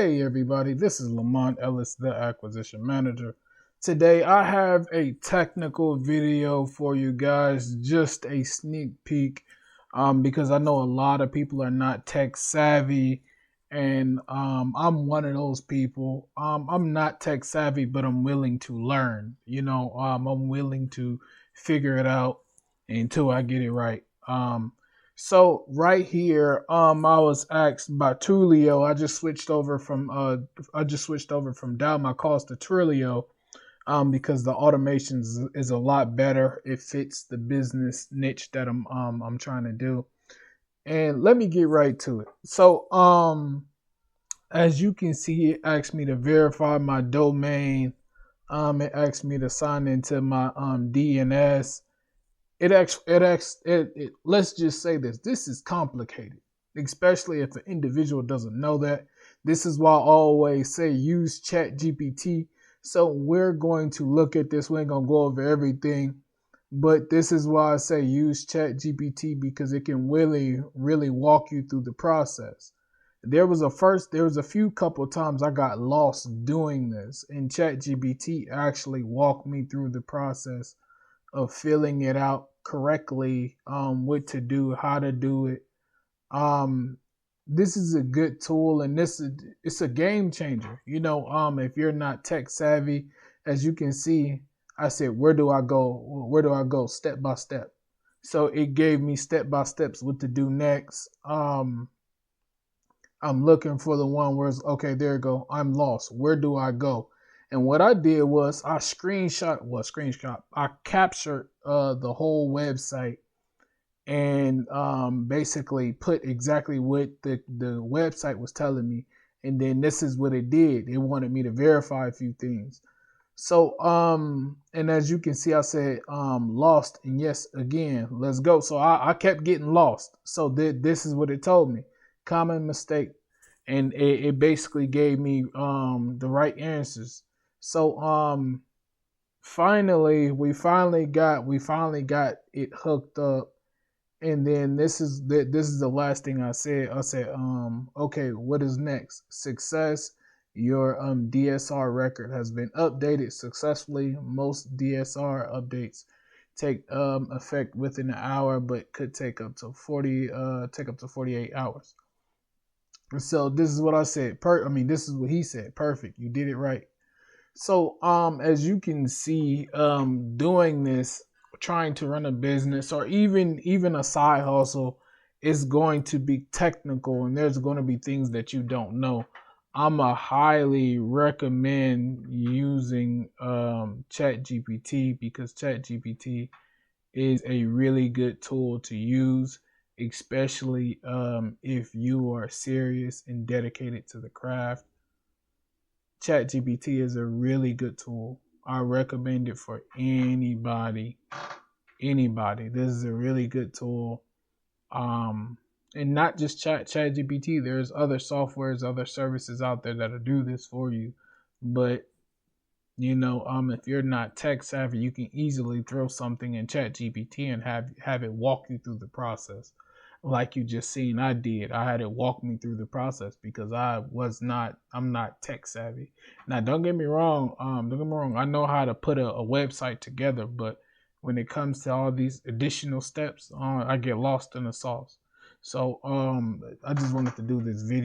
Hey everybody, this is Lamont Ellis, the Acquisition Manager. Today I have a technical video for you guys, just a sneak peek, because I know a lot of people are not tech savvy, and I'm one of those people. I'm not tech savvy, but I'm willing to learn. I'm willing to figure it out until I get it right. So right here, I was asked by Twilio. I just switched over from dial my calls to Twilio, because the automations is a lot better. It fits the business niche that I'm trying to do. And let me get right to it. So as you can see, it asked me to verify my domain. It asked me to sign into my DNS. Let's just say this is complicated, especially if an individual doesn't know that. This is why I always say use ChatGPT. So we're going to look at this. We ain't going to go over everything, but this is why I say use ChatGPT, because it can really walk you through the process. There was a few couple times I got lost doing this, and ChatGPT actually walked me through the process of filling it out correctly, what to do, how to do it. This is a good tool, and it's a game changer. If you're not tech savvy, as you can see, I said, where do I go? Where do I go? Step by step. So it gave me step by steps what to do next. I'm looking for the one where it's okay. There you go. I'm lost. Where do I go? And what I did was I captured the whole website, and basically put exactly what the website was telling me. And then this is what it did. It wanted me to verify a few things. So, and as you can see, I said, lost. And yes, again, let's go. So I kept getting lost. So this is what it told me. Common mistake. And it basically gave me the right answers. So we finally got it hooked up, and then this is the last thing I said. I said, okay, what is next? Success. Your DSR record has been updated successfully. Most DSR updates take effect within an hour, but could take up to 48 hours. So this is what I said. This is what he said. Perfect. You did it right. So, as you can see, doing this, trying to run a business or even a side hustle is going to be technical, and there's going to be things that you don't know. I'm a highly recommend using ChatGPT, because ChatGPT is a really good tool to use, especially if you are serious and dedicated to the craft. ChatGPT is a really good tool. I recommend it for anybody. Anybody. This is a really good tool. And not just ChatGPT. There's other softwares, other services out there that'll do this for you. But if you're not tech savvy, you can easily throw something in ChatGPT and have it walk you through the process. Like you just seen, I did. I had it walk me through the process because I'm not tech savvy. Now, don't get me wrong. I know how to put a website together, but when it comes to all these additional steps, I get lost in the sauce. So, I just wanted to do this video.